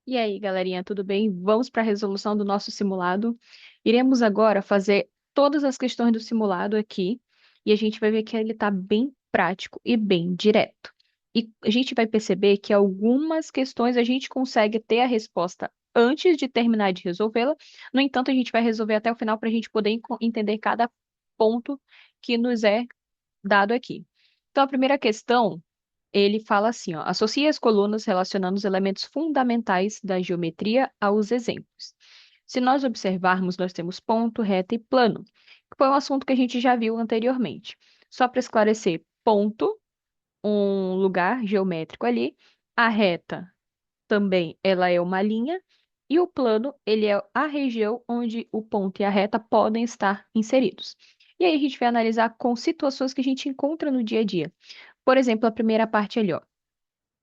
E aí, galerinha, tudo bem? Vamos para a resolução do nosso simulado. Iremos agora fazer todas as questões do simulado aqui e a gente vai ver que ele está bem prático e bem direto. E a gente vai perceber que algumas questões a gente consegue ter a resposta antes de terminar de resolvê-la. No entanto, a gente vai resolver até o final para a gente poder entender cada ponto que nos é dado aqui. Então, a primeira questão. Ele fala assim, ó, associe as colunas relacionando os elementos fundamentais da geometria aos exemplos. Se nós observarmos, nós temos ponto, reta e plano, que foi um assunto que a gente já viu anteriormente. Só para esclarecer, ponto, um lugar geométrico ali, a reta também, ela é uma linha, e o plano, ele é a região onde o ponto e a reta podem estar inseridos. E aí a gente vai analisar com situações que a gente encontra no dia a dia. Por exemplo, a primeira parte ali, ó,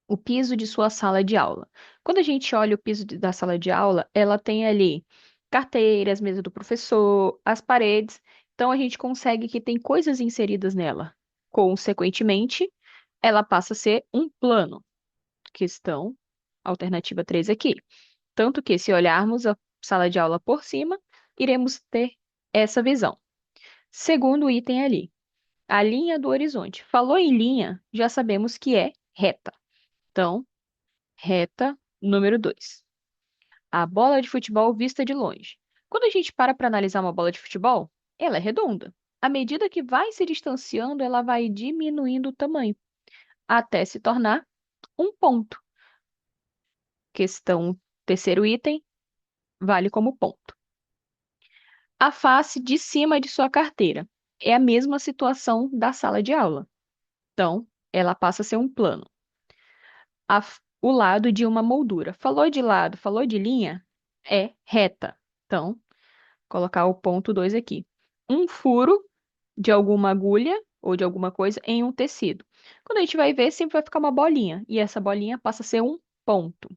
o piso de sua sala de aula. Quando a gente olha o piso da sala de aula, ela tem ali carteiras, mesa do professor, as paredes. Então a gente consegue que tem coisas inseridas nela. Consequentemente, ela passa a ser um plano. Questão alternativa 3 aqui. Tanto que, se olharmos a sala de aula por cima, iremos ter essa visão. Segundo item ali, a linha do horizonte. Falou em linha, já sabemos que é reta. Então, reta número 2. A bola de futebol vista de longe. Quando a gente para analisar uma bola de futebol, ela é redonda. À medida que vai se distanciando, ela vai diminuindo o tamanho, até se tornar um ponto. Questão terceiro item, vale como ponto. A face de cima de sua carteira. É a mesma situação da sala de aula. Então, ela passa a ser um plano. O lado de uma moldura. Falou de lado, falou de linha, é reta. Então, colocar o ponto 2 aqui. Um furo de alguma agulha ou de alguma coisa em um tecido. Quando a gente vai ver, sempre vai ficar uma bolinha, e essa bolinha passa a ser um ponto.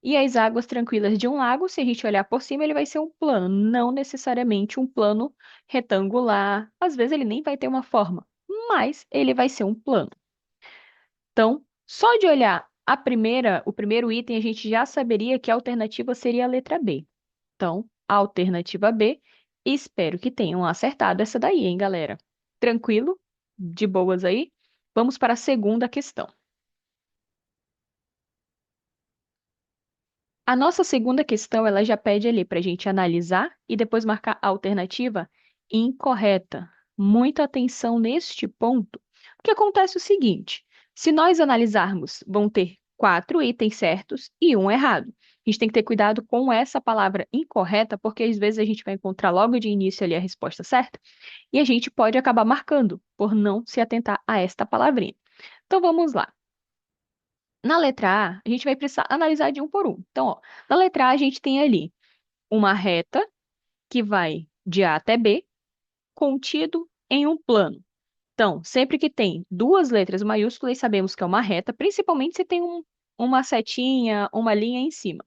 E as águas tranquilas de um lago, se a gente olhar por cima, ele vai ser um plano, não necessariamente um plano retangular. Às vezes ele nem vai ter uma forma, mas ele vai ser um plano. Então, só de olhar o primeiro item, a gente já saberia que a alternativa seria a letra B. Então, a alternativa B, espero que tenham acertado essa daí, hein, galera? Tranquilo? De boas aí? Vamos para a segunda questão. A nossa segunda questão, ela já pede ali para a gente analisar e depois marcar a alternativa incorreta. Muita atenção neste ponto, porque acontece o seguinte: se nós analisarmos, vão ter 4 itens certos e um errado. A gente tem que ter cuidado com essa palavra incorreta, porque às vezes a gente vai encontrar logo de início ali a resposta certa e a gente pode acabar marcando por não se atentar a esta palavrinha. Então vamos lá. Na letra A, a gente vai precisar analisar de um por um. Então, ó, na letra A, a gente tem ali uma reta que vai de A até B, contido em um plano. Então, sempre que tem duas letras maiúsculas, sabemos que é uma reta, principalmente se tem uma setinha, uma linha em cima.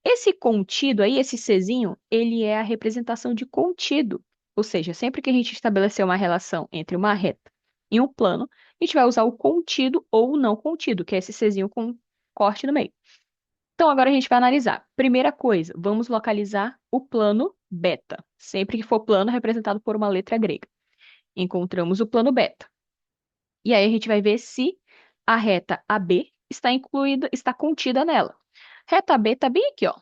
Esse contido aí, esse Czinho, ele é a representação de contido. Ou seja, sempre que a gente estabelecer uma relação entre uma reta e um plano, a gente vai usar o contido ou o não contido, que é esse Czinho com corte no meio. Então, agora a gente vai analisar. Primeira coisa, vamos localizar o plano beta. Sempre que for plano representado por uma letra grega. Encontramos o plano beta. E aí a gente vai ver se a reta AB está incluída, está contida nela. Reta AB está bem aqui, ó.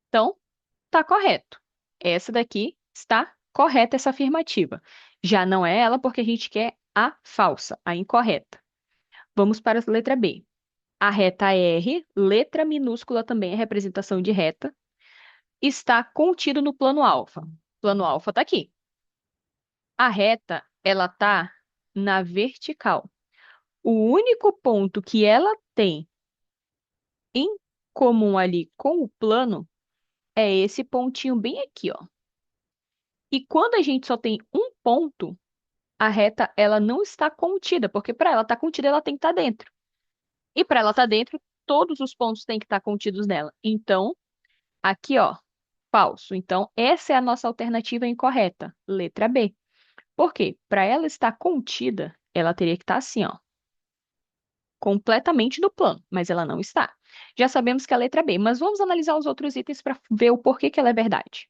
Então, está correto. Essa daqui está correta, essa afirmativa. Já não é ela porque a gente quer a falsa, a incorreta. Vamos para a letra B. A reta R, letra minúscula também é representação de reta, está contido no plano alfa. Plano alfa está aqui. A reta, ela está na vertical. O único ponto que ela tem em comum ali com o plano é esse pontinho bem aqui, ó. E quando a gente só tem um ponto, a reta ela não está contida, porque para ela estar contida, ela tem que estar dentro. E para ela estar dentro, todos os pontos têm que estar contidos nela. Então, aqui, ó, falso. Então, essa é a nossa alternativa incorreta, letra B. Por quê? Para ela estar contida, ela teria que estar assim, ó, completamente no plano, mas ela não está. Já sabemos que é a letra B, mas vamos analisar os outros itens para ver o porquê que ela é verdade.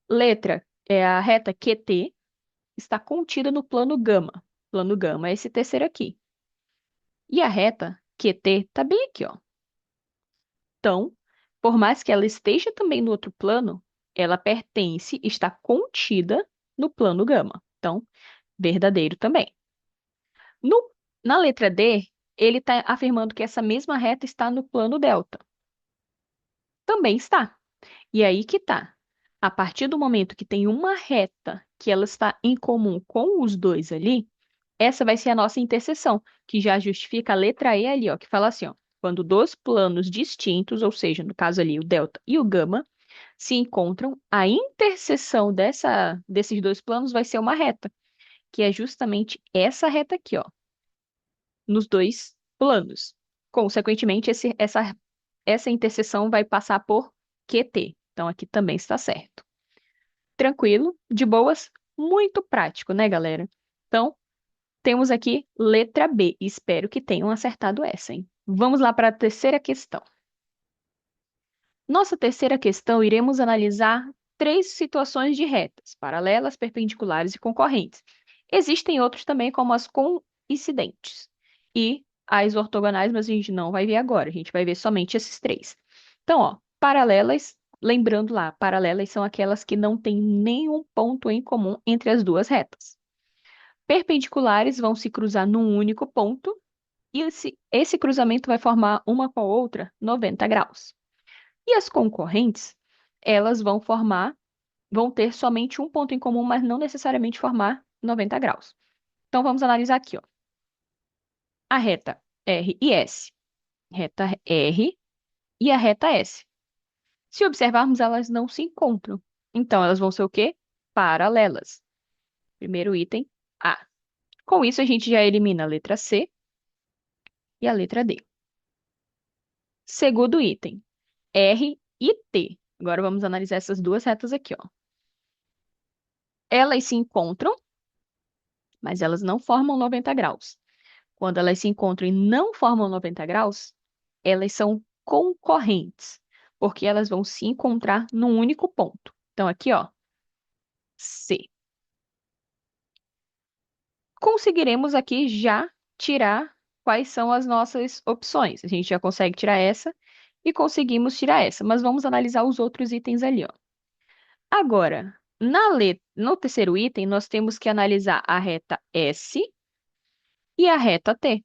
Letra é a reta QT, está contida no plano gama. Plano gama é esse terceiro aqui. E a reta QT está bem aqui, ó. Então, por mais que ela esteja também no outro plano, ela pertence, está contida no plano gama. Então, verdadeiro também. No- Na letra D, ele está afirmando que essa mesma reta está no plano delta. Também está. E aí que tá. A partir do momento que tem uma reta que ela está em comum com os dois ali, essa vai ser a nossa interseção, que já justifica a letra E ali, ó, que fala assim, ó, quando dois planos distintos, ou seja, no caso ali o delta e o gama, se encontram, a interseção desses dois planos vai ser uma reta, que é justamente essa reta aqui, ó, nos dois planos. Consequentemente, essa interseção vai passar por QT. Então, aqui também está certo. Tranquilo, de boas, muito prático, né, galera? Então, temos aqui letra B. Espero que tenham acertado essa, hein? Vamos lá para a terceira questão. Nossa terceira questão, iremos analisar três situações de retas, paralelas, perpendiculares e concorrentes. Existem outros também, como as coincidentes e as ortogonais, mas a gente não vai ver agora, a gente vai ver somente esses três. Então, ó, paralelas, lembrando lá, paralelas são aquelas que não têm nenhum ponto em comum entre as duas retas. Perpendiculares vão se cruzar num único ponto e esse cruzamento vai formar uma com a outra 90 graus. E as concorrentes, elas vão ter somente um ponto em comum, mas não necessariamente formar 90 graus. Então vamos analisar aqui, ó. A reta R e S. Reta R e a reta S. Se observarmos, elas não se encontram. Então elas vão ser o quê? Paralelas. Primeiro item, A. Com isso, a gente já elimina a letra C e a letra D. Segundo item, R e T. Agora vamos analisar essas duas retas aqui, ó. Elas se encontram, mas elas não formam 90 graus. Quando elas se encontram e não formam 90 graus, elas são concorrentes, porque elas vão se encontrar num único ponto. Então, aqui, ó, C. Conseguiremos aqui já tirar quais são as nossas opções. A gente já consegue tirar essa e conseguimos tirar essa, mas vamos analisar os outros itens ali, ó. Agora, no terceiro item, nós temos que analisar a reta S e a reta T.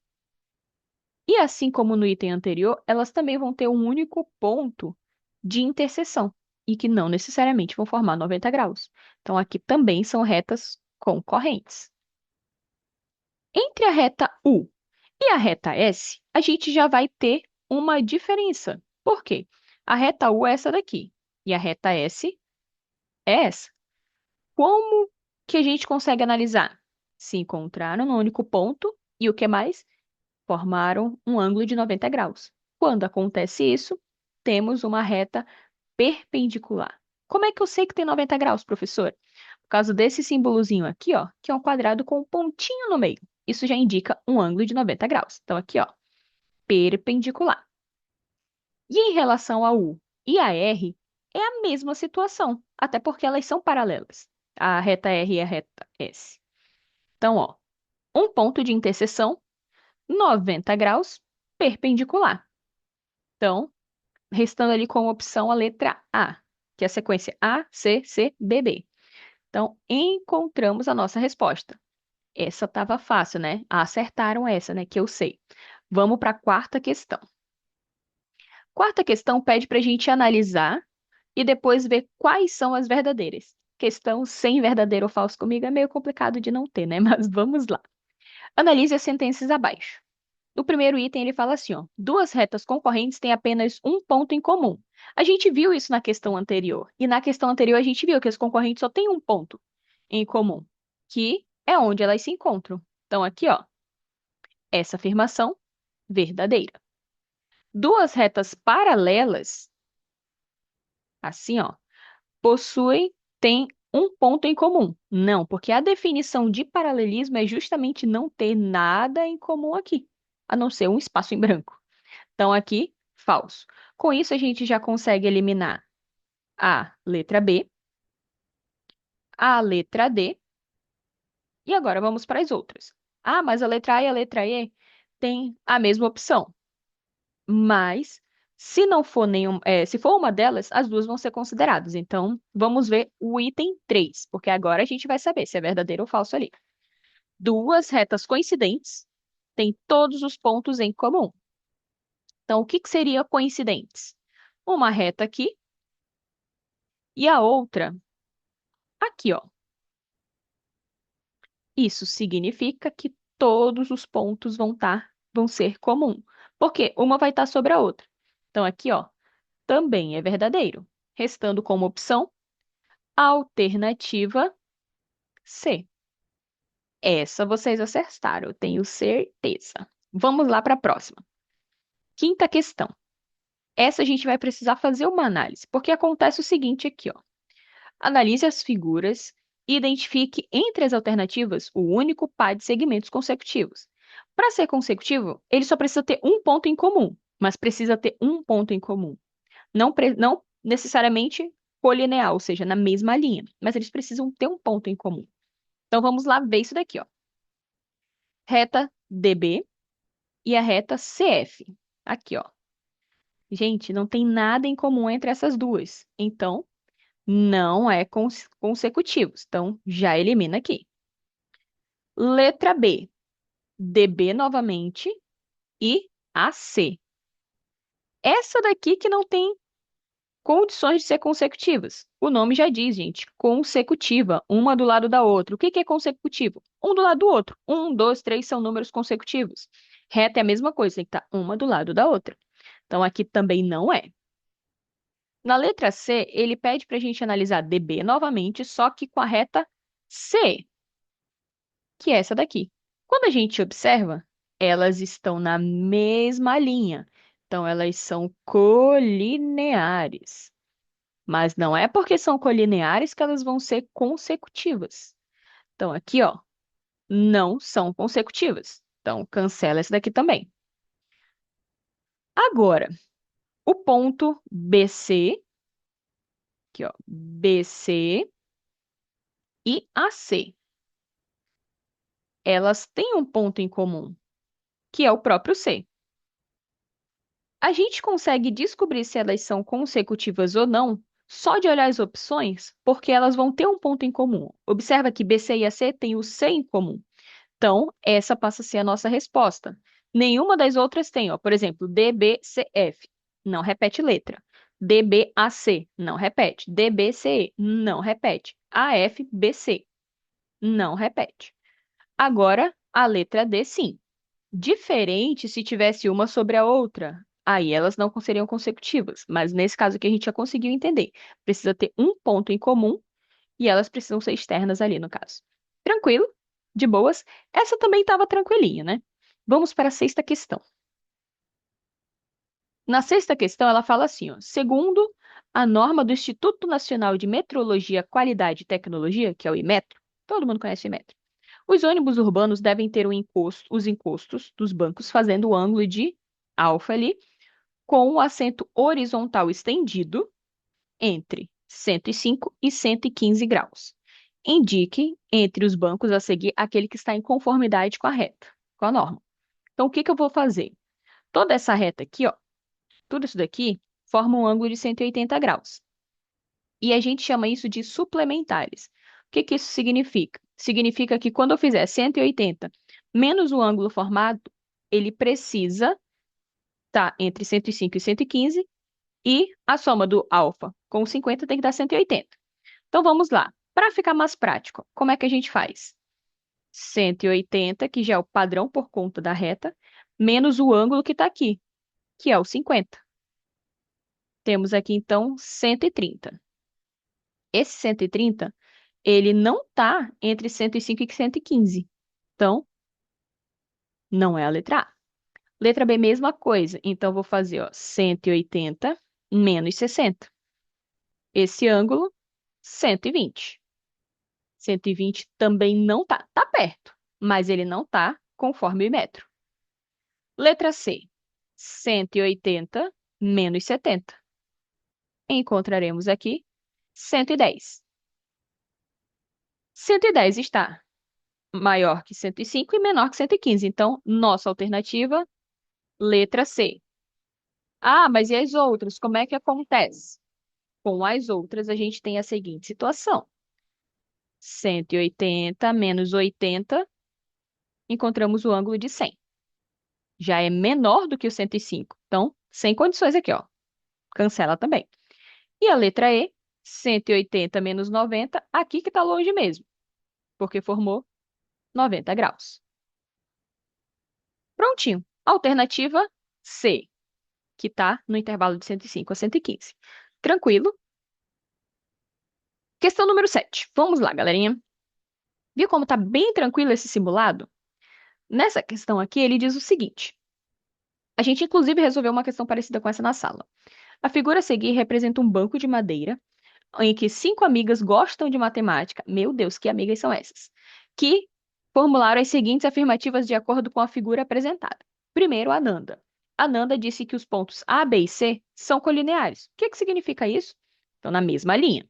E assim como no item anterior, elas também vão ter um único ponto de interseção e que não necessariamente vão formar 90 graus. Então, aqui também são retas concorrentes. Entre a reta U e a reta S, a gente já vai ter uma diferença. Por quê? A reta U é essa daqui e a reta S é essa. Como que a gente consegue analisar? Se encontraram no único ponto e o que mais? Formaram um ângulo de 90 graus. Quando acontece isso, temos uma reta perpendicular. Como é que eu sei que tem 90 graus, professor? Por causa desse símbolozinho aqui, ó, que é um quadrado com um pontinho no meio. Isso já indica um ângulo de 90 graus. Então, aqui, ó, perpendicular. E em relação a U e a R, é a mesma situação, até porque elas são paralelas, a reta R e a reta S. Então, ó, um ponto de interseção, 90 graus, perpendicular. Então, restando ali como opção a letra A, que é a sequência A, C, C, B, B. Então, encontramos a nossa resposta. Essa estava fácil, né? Acertaram essa, né? Que eu sei. Vamos para a quarta questão. Quarta questão pede para a gente analisar e depois ver quais são as verdadeiras. Questão sem verdadeiro ou falso comigo é meio complicado de não ter, né? Mas vamos lá. Analise as sentenças abaixo. No primeiro item, ele fala assim, ó, duas retas concorrentes têm apenas um ponto em comum. A gente viu isso na questão anterior. E na questão anterior, a gente viu que as concorrentes só têm um ponto em comum, que é onde elas se encontram. Então, aqui, ó, essa afirmação verdadeira. Duas retas paralelas, assim, ó, têm um ponto em comum. Não, porque a definição de paralelismo é justamente não ter nada em comum aqui, a não ser um espaço em branco. Então, aqui, falso. Com isso, a gente já consegue eliminar a letra B, a letra D, e agora vamos para as outras. Ah, mas a letra A e a letra E têm a mesma opção. Mas, se não for se for uma delas, as duas vão ser consideradas. Então, vamos ver o item 3, porque agora a gente vai saber se é verdadeiro ou falso ali. Duas retas coincidentes têm todos os pontos em comum. Então, o que que seria coincidentes? Uma reta aqui e a outra aqui, ó. Isso significa que todos os pontos vão ser comum, porque uma vai estar sobre a outra. Então, aqui, ó, também é verdadeiro, restando como opção a alternativa C. Essa vocês acertaram, eu tenho certeza. Vamos lá para a próxima. Quinta questão. Essa a gente vai precisar fazer uma análise, porque acontece o seguinte aqui, ó. Analise as figuras e identifique entre as alternativas o único par de segmentos consecutivos. Para ser consecutivo, ele só precisa ter um ponto em comum, mas precisa ter um ponto em comum. Não necessariamente colinear, ou seja, na mesma linha, mas eles precisam ter um ponto em comum. Então vamos lá ver isso daqui, ó. Reta DB e a reta CF. Aqui, ó. Gente, não tem nada em comum entre essas duas. Então, não é consecutivos. Então, já elimina aqui. Letra B, DB novamente e AC. Essa daqui que não tem condições de ser consecutivas. O nome já diz, gente, consecutiva, uma do lado da outra. O que que é consecutivo? Um do lado do outro. Um, dois, três são números consecutivos. Reta é a mesma coisa, tem que estar uma do lado da outra. Então, aqui também não é. Na letra C, ele pede para a gente analisar DB novamente, só que com a reta C, que é essa daqui. Quando a gente observa, elas estão na mesma linha. Então, elas são colineares. Mas não é porque são colineares que elas vão ser consecutivas. Então, aqui, ó, não são consecutivas. Então, cancela essa daqui também. Agora, o ponto BC, aqui, ó, BC e AC. Elas têm um ponto em comum, que é o próprio C. A gente consegue descobrir se elas são consecutivas ou não só de olhar as opções, porque elas vão ter um ponto em comum. Observa que BC e AC têm o C em comum. Então, essa passa a ser a nossa resposta. Nenhuma das outras tem, ó. Por exemplo, DBCF, não repete letra. DBAC, não repete. DBCE, não repete. AFBC, não repete. Agora, a letra D, sim. Diferente se tivesse uma sobre a outra. Aí elas não seriam consecutivas. Mas nesse caso aqui a gente já conseguiu entender. Precisa ter um ponto em comum e elas precisam ser externas ali, no caso. Tranquilo? De boas? Essa também estava tranquilinha, né? Vamos para a sexta questão. Na sexta questão, ela fala assim, ó, segundo a norma do Instituto Nacional de Metrologia, Qualidade e Tecnologia, que é o Inmetro, todo mundo conhece o Inmetro, os ônibus urbanos devem ter os encostos dos bancos fazendo o ângulo de alfa ali, com o assento horizontal estendido entre 105 e 115 graus. Indique entre os bancos a seguir aquele que está em conformidade com a reta, com a norma. Então, o que que eu vou fazer? Toda essa reta aqui, ó, tudo isso daqui forma um ângulo de 180 graus. E a gente chama isso de suplementares. O que que isso significa? Significa que quando eu fizer 180 menos o ângulo formado, ele precisa estar entre 105 e 115, e a soma do alfa com o 50 tem que dar 180. Então vamos lá. Para ficar mais prático, como é que a gente faz? 180, que já é o padrão por conta da reta, menos o ângulo que está aqui, que é o 50. Temos aqui, então, 130. Esse 130, ele não está entre 105 e 115. Então, não é a letra A. Letra B, mesma coisa. Então, vou fazer, ó, 180 menos 60. Esse ângulo, 120. 120 também não tá. Tá perto, mas ele não tá conforme o metro. Letra C. 180 menos 70. Encontraremos aqui 110. 110 está maior que 105 e menor que 115. Então, nossa alternativa, letra C. Ah, mas e as outras? Como é que acontece? Com as outras, a gente tem a seguinte situação: 180 menos 80, encontramos o ângulo de 100. Já é menor do que o 105. Então, sem condições aqui, ó. Cancela também. E a letra E, 180 menos 90, aqui que está longe mesmo, porque formou 90 graus. Prontinho. Alternativa C, que está no intervalo de 105 a 115. Tranquilo? Questão número 7. Vamos lá, galerinha. Viu como está bem tranquilo esse simulado? Nessa questão aqui, ele diz o seguinte. A gente, inclusive, resolveu uma questão parecida com essa na sala. A figura a seguir representa um banco de madeira em que 5 amigas gostam de matemática. Meu Deus, que amigas são essas? Que formularam as seguintes afirmativas de acordo com a figura apresentada. Primeiro, a Nanda. A Nanda disse que os pontos A, B e C são colineares. O que que significa isso? Estão na mesma linha.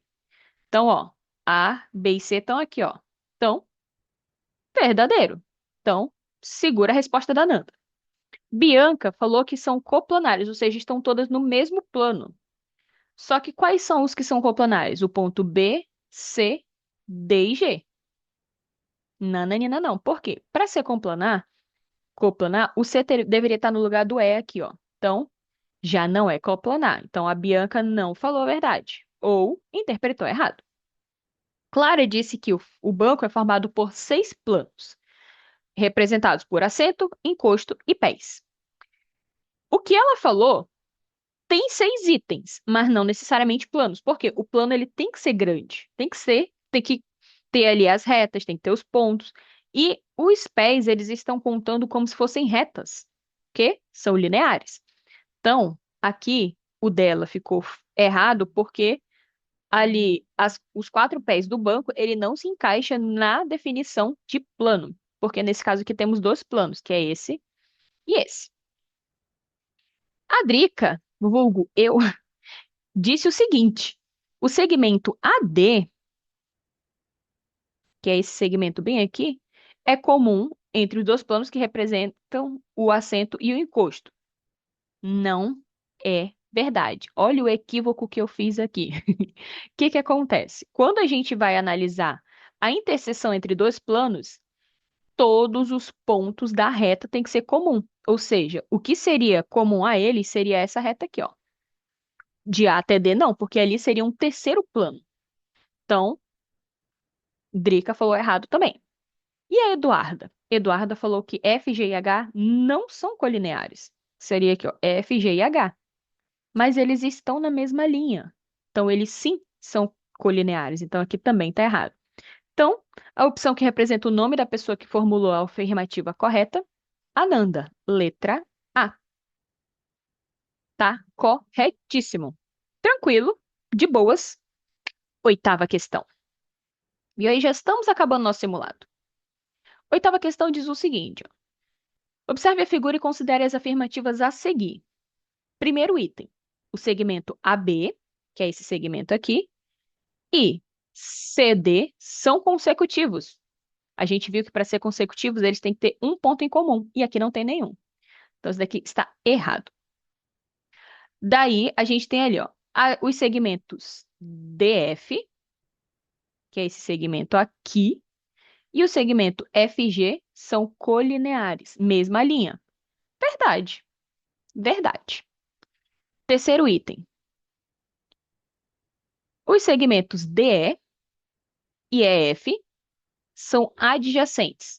Então, ó, A, B e C estão aqui, ó. Então, verdadeiro. Então, segura a resposta da Nanda. Bianca falou que são coplanares, ou seja, estão todas no mesmo plano. Só que quais são os que são coplanares? O ponto B, C, D e G. Nananina não. Por quê? Para ser coplanar, o C deveria estar no lugar do E aqui, ó. Então, já não é coplanar. Então, a Bianca não falou a verdade. Ou interpretou errado. Clara disse que o banco é formado por 6 planos, representados por assento, encosto e pés. O que ela falou tem 6 itens, mas não necessariamente planos. Por quê? O plano ele tem que ser grande, tem que ter ali as retas, tem que ter os pontos. E os pés, eles estão contando como se fossem retas, que são lineares. Então, aqui o dela ficou errado porque ali os 4 pés do banco, ele não se encaixa na definição de plano, porque nesse caso aqui temos 2 planos, que é esse e esse. A Drica, vulgo eu, disse o seguinte: o segmento AD, que é esse segmento bem aqui, é comum entre os 2 planos que representam o assento e o encosto. Não é verdade. Olha o equívoco que eu fiz aqui. O que que acontece? Quando a gente vai analisar a interseção entre 2 planos, todos os pontos da reta têm que ser comum. Ou seja, o que seria comum a eles seria essa reta aqui, ó. De A até D, não, porque ali seria um terceiro plano. Então, Drica falou errado também. E a Eduarda? Eduarda falou que F, G e H não são colineares. Seria aqui, ó, F, G e H. Mas eles estão na mesma linha. Então, eles sim são colineares. Então, aqui também está errado. Então, a opção que representa o nome da pessoa que formulou a afirmativa correta, Ananda, letra A. Tá corretíssimo. Tranquilo, de boas. Oitava questão. E aí já estamos acabando nosso simulado. Oitava questão diz o seguinte, ó. Observe a figura e considere as afirmativas a seguir. Primeiro item, o segmento AB, que é esse segmento aqui, e CD são consecutivos. A gente viu que para ser consecutivos eles têm que ter um ponto em comum, e aqui não tem nenhum. Então, isso daqui está errado. Daí, a gente tem ali, ó, os segmentos DF, que é esse segmento aqui, e o segmento FG são colineares, mesma linha. Verdade, verdade. Terceiro item. Os segmentos DE e EF são adjacentes.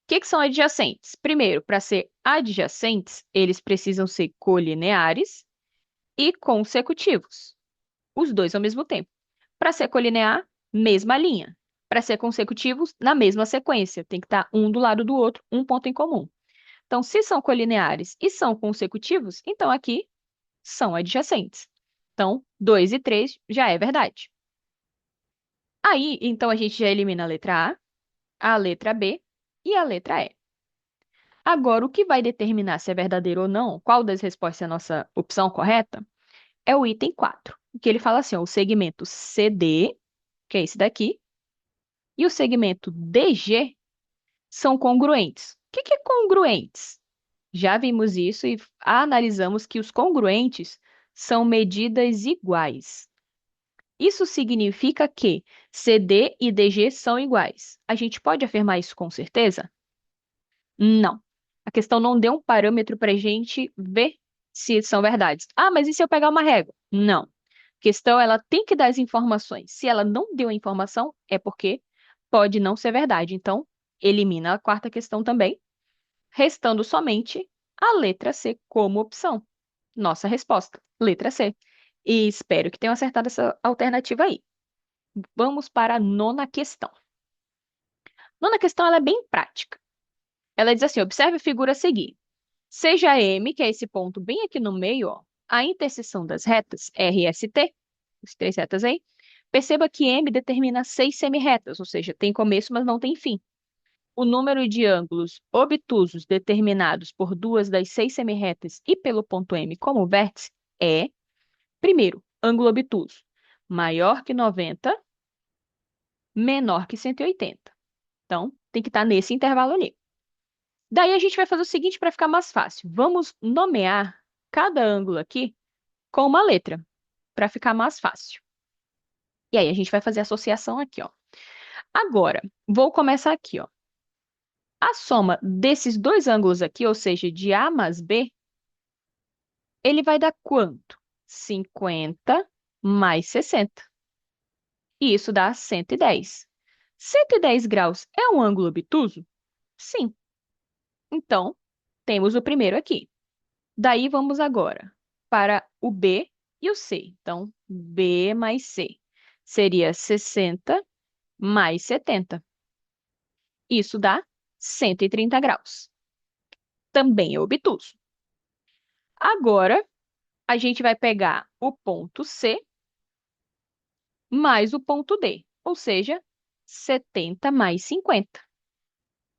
O que que são adjacentes? Primeiro, para ser adjacentes, eles precisam ser colineares e consecutivos. Os dois ao mesmo tempo. Para ser colinear, mesma linha. Para ser consecutivos, na mesma sequência. Tem que estar um do lado do outro, um ponto em comum. Então, se são colineares e são consecutivos, então aqui são adjacentes. Então, 2 e 3 já é verdade. Aí, então, a gente já elimina a letra A letra B e a letra E. Agora, o que vai determinar se é verdadeiro ou não, qual das respostas é a nossa opção correta, é o item 4, que ele fala assim, ó, o segmento CD, que é esse daqui, e o segmento DG são congruentes. O que é congruentes? Já vimos isso e analisamos que os congruentes são medidas iguais. Isso significa que CD e DG são iguais. A gente pode afirmar isso com certeza? Não. A questão não deu um parâmetro para a gente ver se são verdades. Ah, mas e se eu pegar uma régua? Não. A questão, ela tem que dar as informações. Se ela não deu a informação, é porque pode não ser verdade. Então, elimina a quarta questão também, restando somente a letra C como opção. Nossa resposta, letra C. E espero que tenham acertado essa alternativa aí. Vamos para a nona questão. Nona questão, ela é bem prática. Ela diz assim: observe a figura a seguir. Seja M, que é esse ponto bem aqui no meio, ó, a interseção das retas R e ST, as três retas aí. Perceba que M determina seis semirretas, ou seja, tem começo, mas não tem fim. O número de ângulos obtusos determinados por duas das seis semirretas e pelo ponto M como vértice é, primeiro, ângulo obtuso maior que 90, menor que 180. Então, tem que estar nesse intervalo ali. Daí a gente vai fazer o seguinte para ficar mais fácil. Vamos nomear cada ângulo aqui com uma letra, para ficar mais fácil. E aí a gente vai fazer a associação aqui, ó. Agora, vou começar aqui, ó. A soma desses dois ângulos aqui, ou seja, de A mais B, ele vai dar quanto? 50 mais 60. E isso dá 110. 110 graus é um ângulo obtuso? Sim. Então, temos o primeiro aqui. Daí vamos agora para o B e o C. Então, B mais C seria 60 mais 70. Isso dá 130 graus. Também é obtuso. Agora, a gente vai pegar o ponto C mais o ponto D, ou seja, 70 mais 50.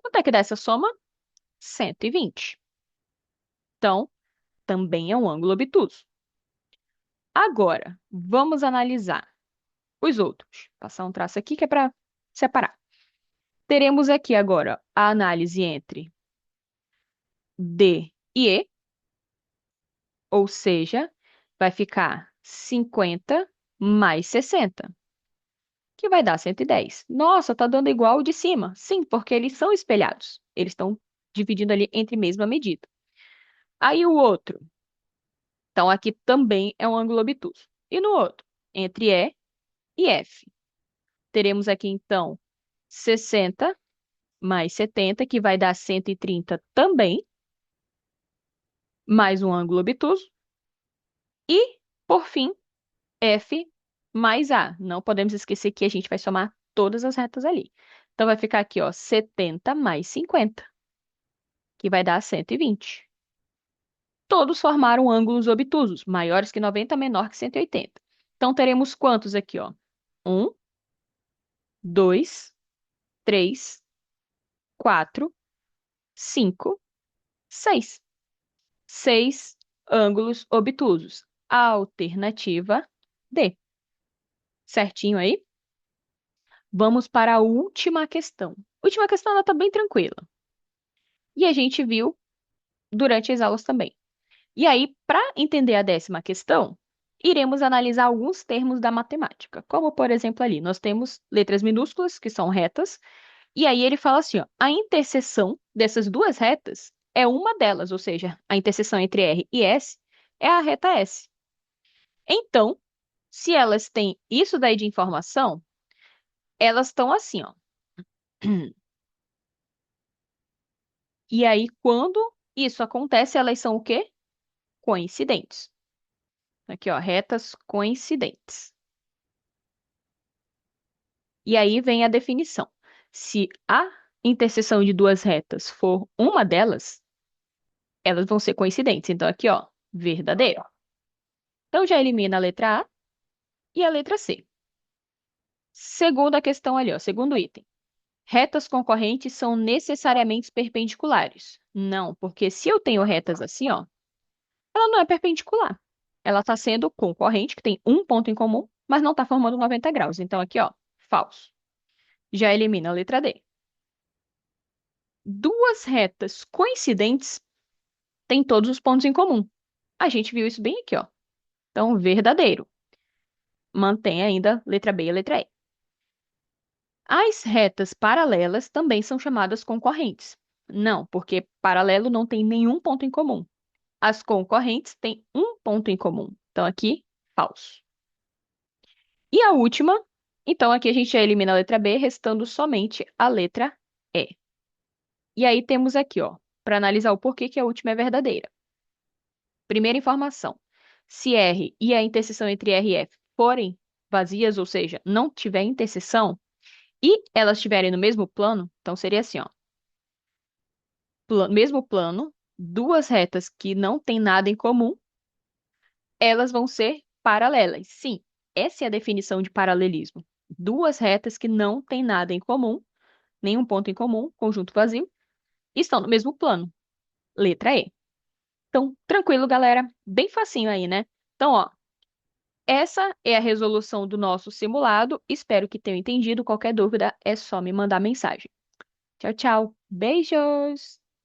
Quanto é que dá essa soma? 120. Então, também é um ângulo obtuso. Agora, vamos analisar os outros. Vou passar um traço aqui que é para separar. Teremos aqui agora a análise entre D e E, ou seja, vai ficar 50 mais 60, que vai dar 110. Nossa, tá dando igual o de cima. Sim, porque eles são espelhados. Eles estão dividindo ali entre mesma medida. Aí o outro. Então, aqui também é um ângulo obtuso. E no outro, entre E e F. Teremos aqui, então, 60 mais 70, que vai dar 130 também, mais um ângulo obtuso. E, por fim, F mais A. Não podemos esquecer que a gente vai somar todas as retas ali. Então, vai ficar aqui, ó, 70 mais 50, que vai dar 120. Todos formaram ângulos obtusos, maiores que 90, menor que 180. Então, teremos quantos aqui, ó? 1, 2, 3, 4, 5, 6. 6 ângulos obtusos. Alternativa D. Certinho aí? Vamos para a última questão. Última questão, ela está bem tranquila. E a gente viu durante as aulas também. E aí, para entender a décima questão, iremos analisar alguns termos da matemática. Como, por exemplo, ali, nós temos letras minúsculas, que são retas, e aí ele fala assim, ó, a interseção dessas duas retas é uma delas, ou seja, a interseção entre R e S é a reta S. Então, se elas têm isso daí de informação, elas estão assim, ó. E aí, quando isso acontece, elas são o quê? Coincidentes. Aqui, ó, retas coincidentes. E aí vem a definição. Se a interseção de duas retas for uma delas, elas vão ser coincidentes. Então, aqui, ó, verdadeiro. Então, já elimina a letra A e a letra C. Segunda questão ali, ó, segundo item. Retas concorrentes são necessariamente perpendiculares? Não, porque se eu tenho retas assim, ó, ela não é perpendicular. Ela está sendo concorrente, que tem um ponto em comum, mas não está formando 90 graus. Então, aqui, ó, falso. Já elimina a letra D. Duas retas coincidentes têm todos os pontos em comum. A gente viu isso bem aqui, ó. Então, verdadeiro. Mantém ainda letra B e a letra E. As retas paralelas também são chamadas concorrentes. Não, porque paralelo não tem nenhum ponto em comum. As concorrentes têm um ponto em comum. Então, aqui, falso. E a última, então aqui a gente já elimina a letra B, restando somente a letra E. E aí temos aqui, ó, para analisar o porquê que a última é verdadeira. Primeira informação: se R e a interseção entre R e F forem vazias, ou seja, não tiver interseção, e elas estiverem no mesmo plano, então seria assim, ó, mesmo plano, duas retas que não têm nada em comum, elas vão ser paralelas. Sim, essa é a definição de paralelismo. Duas retas que não têm nada em comum, nenhum ponto em comum, conjunto vazio, estão no mesmo plano. Letra E. Então, tranquilo, galera. Bem facinho aí, né? Então, ó, essa é a resolução do nosso simulado. Espero que tenham entendido. Qualquer dúvida é só me mandar mensagem. Tchau, tchau. Beijos!